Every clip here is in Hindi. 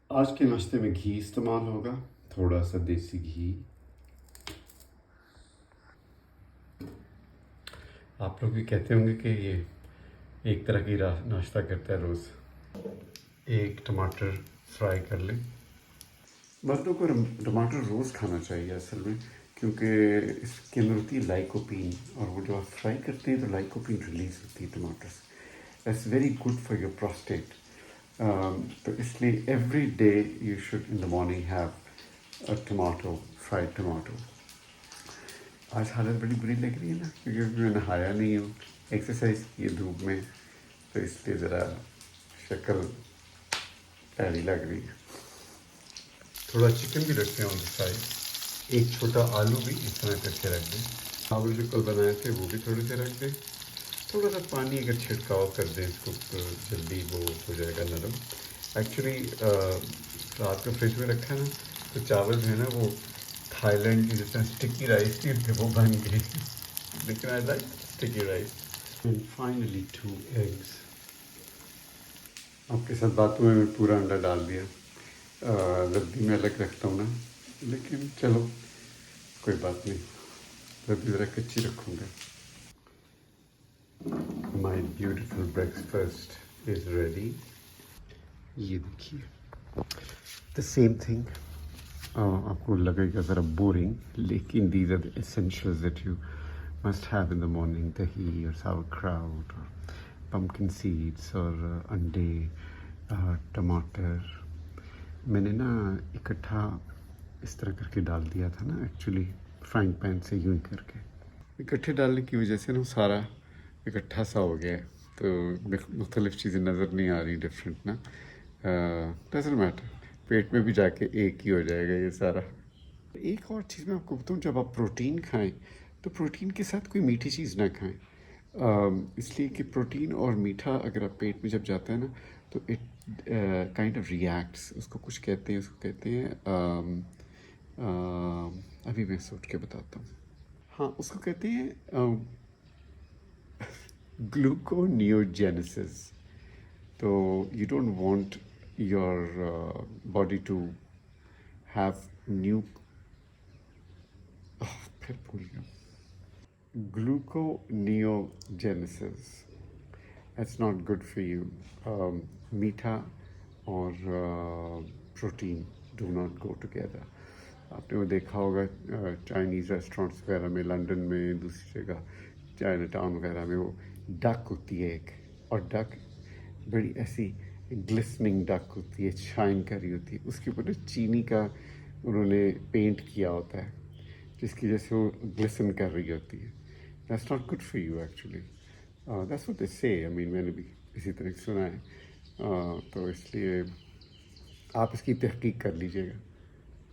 आज के नाश्ते में घी इस्तेमाल होगा, थोड़ा सा देसी घी। आप लोग भी कहते होंगे कि ये एक तरह की नाश्ता करता है रोज़। एक टमाटर फ्राई कर लें। मर्दों को टमाटर रोज़ खाना चाहिए असल में, क्योंकि इसके अंदर होती है लाइकोपीन, और वो जो आप फ्राई करते हैं तो लाइकोपीन रिलीज होती है टमाटर से। That's very good for your prostate. तो इसलिए every day you should in the morning have a tomato, fried tomato. आज हालत बड़ी बुरी लग रही है ना, क्योंकि मैं नहाया नहीं हूँ, एक्सरसाइज की है धूप में, तो इसलिए ज़रा शक्ल पैड़ी लग रही है। थोड़ा चिकन भी रखते हैं ऑन द साइड। एक छोटा आलू भी इस तरह करके रख दें। चावल जो कल बनाए थे वो भी थोड़े से रख दें। थोड़ा सा पानी अगर छिड़काव कर दें इसको तो जल्दी वो हो जाएगा नरम। एक्चुअली रात को फ्रिज में रखा है ना, तो चावल जो है ना वो थाईलैंड की जिस तरह स्टिकी राइस थी वो बन गई, लेकिन I like sticky rice. And finally 2 eggs. आपके साथ बातों में पूरा अंडा डाल दिया। रद्दी में अलग रखता हूँ ना, लेकिन चलो कोई बात नहीं, रद्दी ज़रा कच्ची रखूँगा। माई ब्यूटिफुल ब्रेकफास्ट इज़ रेडी। ये देखिए, द सेम थिंग। आपको लगेगा ज़रा बोरिंग, लेकिन these are the essentials that you must have in the morning. दही और sauerkraut और पम्पकिन सीड्स और अंडे, टमाटर। मैंने ना इकट्ठा इस तरह करके डाल दिया था ना, एक्चुअली फ्राइंग पैन से यूँ ही करके। इकट्ठे डालने की वजह से ना सारा इकट्ठा सा हो गया है, तो मुख्तलिफ़ चीज़ें नज़र नहीं आ रही डिफरेंट ना। डजंट मैटर, पेट में भी जाके एक ही हो जाएगा ये सारा। एक और चीज़ मैं आपको बताऊँ, जब आप प्रोटीन खाएं तो प्रोटीन के साथ कोई मीठी चीज़ ना खाएं। इसलिए कि प्रोटीन और मीठा अगर आप पेट में जब जाता है ना, तो इट काइंड ऑफ रिएक्ट्स, उसको कुछ कहते हैं, उसको कहते हैं अभी मैं सोच के बताता हूँ। हाँ, उसको कहते हैं ग्लूकोनियोजेनेसिस। तो you don't want your body to have new, फिर भूल गया, gluconeogenesis. That's not good for you. मीठा और protein do not go together. आपने वो देखा होगा चाइनीज़ रेस्टोरेंट्स वगैरह में, लंदन में, दूसरी जगह चाइना टाउन वगैरह में, वो डक होती है एक, और डक बड़ी ऐसी ग्लिसनिंग डक होती है, शाइन कर रही होती है, उसके ऊपर चीनी का उन्होंने पेंट किया होता है, जिसकी वजह से वो ग्लिसन कर रही होती है। That's not good for you actually. That's what they say. I mean, मैंने भी इसी तरह सुना है। तो इसलिए आप इसकी तहकीक कर लीजिएगा।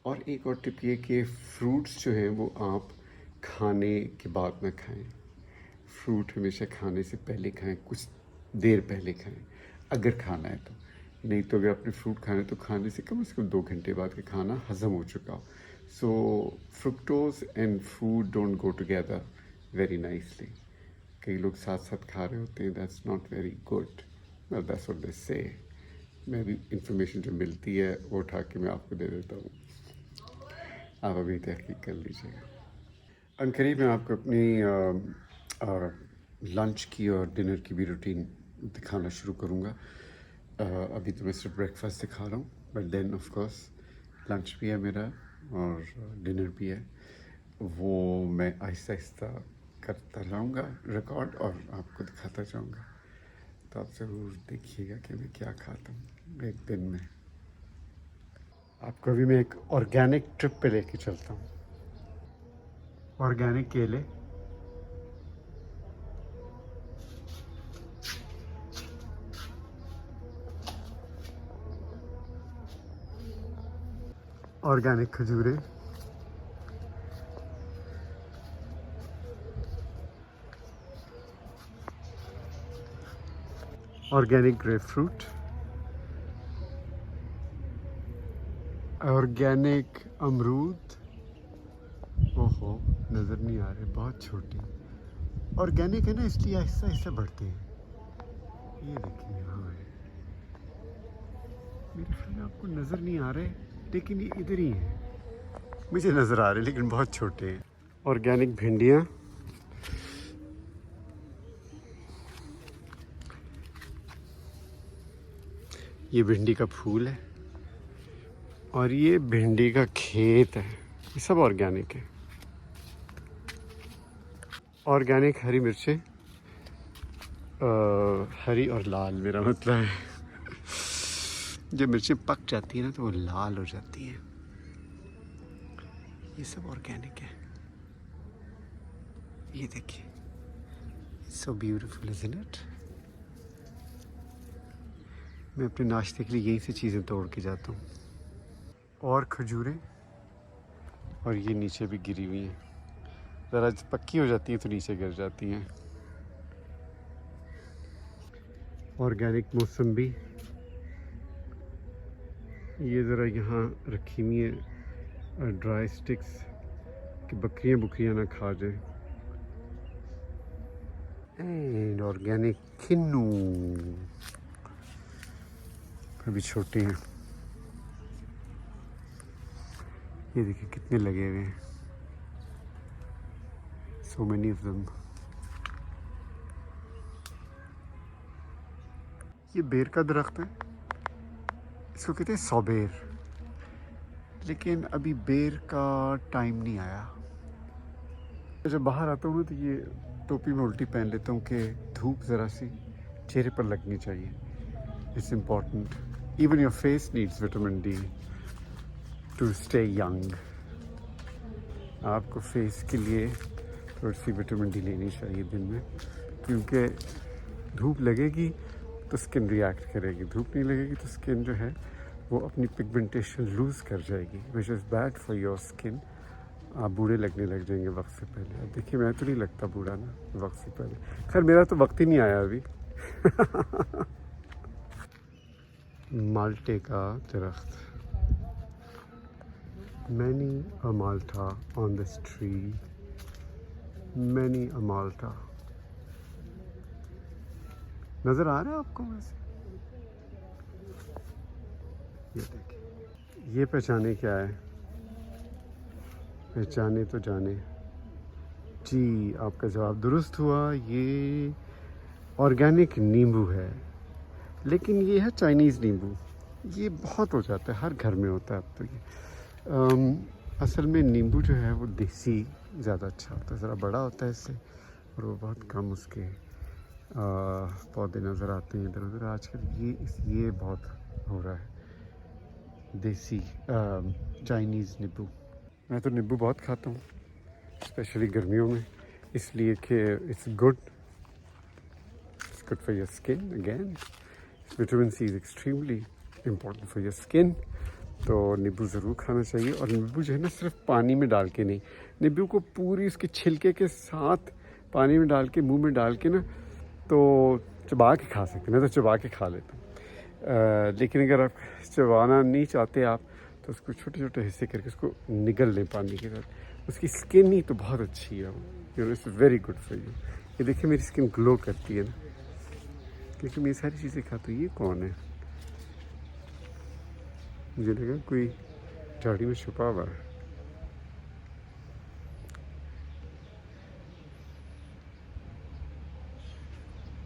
और एक और टिप ये कि फ्रूट्स जो हैं वो आप खाने के बाद ना खाएं। फ्रूट हमेशा खाने से पहले खाएं, कुछ देर पहले खाएं अगर खाना है तो। नहीं तो अगर आपने फ्रूट खाना है तो खाने से कम 2 घंटे बाद का खाना हज़म हो चुका हो। So fructose and food don't go together very nicely. कई लोग साथ साथ खा रहे होते हैं, that's not very good. That's what they say. मैं भी इंफॉर्मेशन जो मिलती है वो उठा के मैं आपको दे देता हूँ, आप अभी तहकीक कर लीजिएगा। अनकरीब मैं आपको अपनी लंच की और डिनर की भी रूटीन दिखाना शुरू करूँगा। अभी तो मैं सिर्फ ब्रेकफास्ट दिखा रहा हूँ, but then of course lunch भी है मेरा और डिनर भी है। वो मैं आहिस्ता आहिस्ता करता जाऊँगा रिकॉर्ड और आपको दिखाता जाऊँगा, तो आप ज़रूर देखिएगा कि मैं क्या खाता हूँ एक दिन में। आपको अभी मैं एक ऑर्गेनिक ट्रिप पे लेके चलता हूँ। ऑर्गेनिक केले, ऑर्गेनिक खजूरें, ऑर्गेनिक ग्रेपफ्रूट, ऑर्गेनिक अमरूद। ओहो, नज़र नहीं आ रहे, बहुत छोटे। ऑर्गेनिक है ना, इसलिए आहिस्ता आहिस्ता बढ़ते हैं। ये देखिए यहाँ है, मेरे ख्याल में आपको नज़र नहीं आ रहे, लेकिन ये इधर ही है। मुझे नज़र आ रहे लेकिन बहुत छोटे हैं। ऑर्गेनिक भिंडियाँ, ये भिंडी का फूल है और ये भिंडी का खेत है। ये सब ऑर्गेनिक है। ऑर्गेनिक हरी मिर्चें, हरी और लाल मेरा मतलब है। जब मिर्चें पक जाती है ना तो वो लाल हो जाती हैं। ये सब ऑर्गेनिक है। ये देखिए, सो ब्यूटीफुल इज़न्ट इट। मैं अपने नाश्ते के लिए यहीं से चीज़ें तोड़ के जाता हूँ। और खजूरें, और ये नीचे भी गिरी हुई हैं। ज़रा पक्की हो जाती हैं तो नीचे गिर जाती हैं। ऑर्गेनिक मौसम्बी, ये ज़रा यहाँ रखी हुई है ड्राई स्टिक्स कि बकरियाँ ना खा जाए। एंड ऑर्गेनिक किन्नू, अभी छोटे हैं। ये देखिए कितने लगे हुए हैं, so many of them। ये बेर का दरख्त है, इसको कहते हैं सौबेर, लेकिन अभी बेर का टाइम नहीं आया। जब बाहर आता हूँ तो ये टोपी में उल्टी पहन लेता हूँ कि धूप ज़रा सी चेहरे पर लगनी चाहिए। It's important, even your face needs vitamin D to stay young. आपको फेस के लिए थोड़ी सी विटामिन डी लेनी चाहिए दिन में, क्योंकि धूप लगेगी तो स्किन रिएक्ट करेगी, धूप नहीं लगेगी तो स्किन जो है वो अपनी पिगमेंटेशन लूज़ कर जाएगी, which is bad for your skin. आप बूढ़े लगने लग जाएंगे वक्त से पहले। अब देखिए मैं तो नहीं लगता बूढ़ा ना वक्त से पहले, खैर मेरा तो वक्त ही नहीं आया अभी। माल्टे का दरख्त, many a malta on this tree, many a malta. नज़र आ रहा है आपको वैसे? ये देखिए, ये पहचाने क्या है? पहचाने तो जाने। जी, आपका जवाब दुरुस्त हुआ। ये ऑर्गेनिक नींबू है, लेकिन ये है चाइनीज़ नींबू। ये बहुत हो जाता है, हर घर में होता है अब तो ये। असल में नींबू जो है वो देसी ज़्यादा अच्छा होता है, ज़रा बड़ा होता है इससे, और वो बहुत कम उसके पौधे नज़र आते हैं इधर उधर। आजकल ये बहुत हो रहा है, देसी चाइनीज़ नींबू। मैं तो नींबू बहुत खाता हूँ, स्पेशली गर्मियों में, इसलिए कि it's good for your skin. Again vitamin C is extremely important for your skin, तो नींबू ज़रूर खाना चाहिए। और नींबू जो है ना, सिर्फ पानी में डाल के नहीं, नींबू को पूरी उसके छिलके के साथ पानी में डाल के, मुंह में डाल के ना, तो चबा के खा सकते हैं। मैं तो चबा के खा लेता हूँ, लेकिन अगर आप चबाना नहीं चाहते आप, तो उसको छोटे छोटे हिस्से करके उसको निगल लें पानी के साथ। उसकी स्किन ही तो बहुत अच्छी है, you know, it's very good for you. ये देखिए मेरी स्किन ग्लो करती है ना, क्योंकि मैं सारी चीज़ें खाता हूँ। ये कौन है? मुझे लगा कोई झाड़ी में छुपा हुआ है।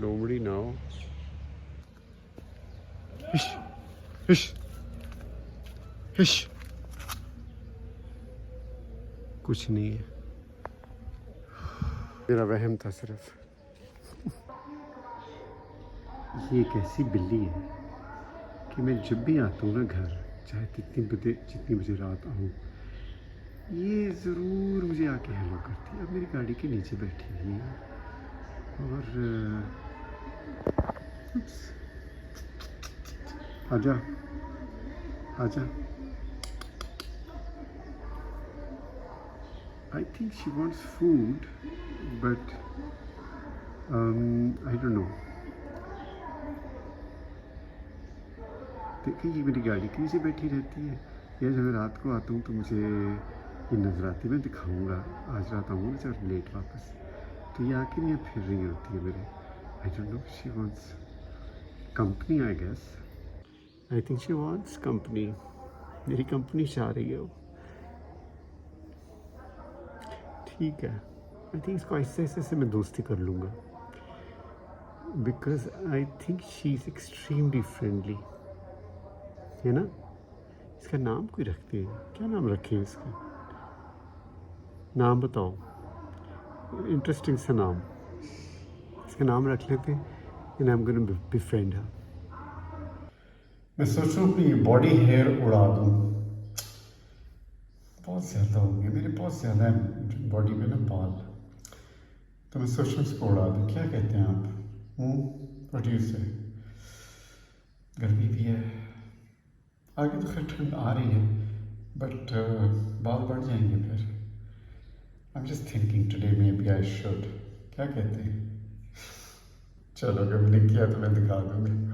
लोमड़ी ना हो। हिश हिश हिश, कुछ नहीं है, मेरा वहम था सिर्फ। ये एक ऐसी बिल्ली है कि मैं जब भी आता हूँ ना घर, चाहे जितनी बजे रात आऊँ, ये ज़रूर मुझे आके हेलो करती है। अब मेरी गाड़ी के नीचे बैठी हुई है और आजा आजा। I think she wants food, but I don't know. देखिए ये मेरी गाड़ी के नीचे बैठी रहती है, या जब मैं रात को आता हूँ तो मुझे ये नज़र आती है। मैं दिखाऊंगा, आज रात आऊँगा जब लेट वापस, तो ये आके यहाँ फिर रही होती है मेरे। I don't know, she wants company I guess. I think she wants company, मेरी कंपनी चाह रही है वो। ठीक है, आई थिंक इसको ऐसे ऐसे से मैं दोस्ती कर लूँगा, because I think she is extremely friendly, है ना। इसका नाम कोई रखते हैं, क्या नाम रखें इसका, नाम बताओ, इंटरेस्टिंग सा नाम, इसका नाम रख लेते हैं, and I am gonna befriend her. मैं सोच रहा हूँ अपनी बॉडी हेयर उड़ा दूँ, बहुत ज़्यादा हो गया मेरे, बहुत ज़्यादा है बॉडी में ना बाल, तो मैं सोच रहा हूँ इसको उड़ा दूँ। क्या कहते हैं आप? व्हाट डू यू से? गर्मी भी है, आगे तो खैर ठंड आ रही है, बट बाल बढ़ जाएंगे फिर। I am just thinking today maybe I should, क्या कहते हैं? चलो अगर मैंने किया तो मैं दिखा दूँगा।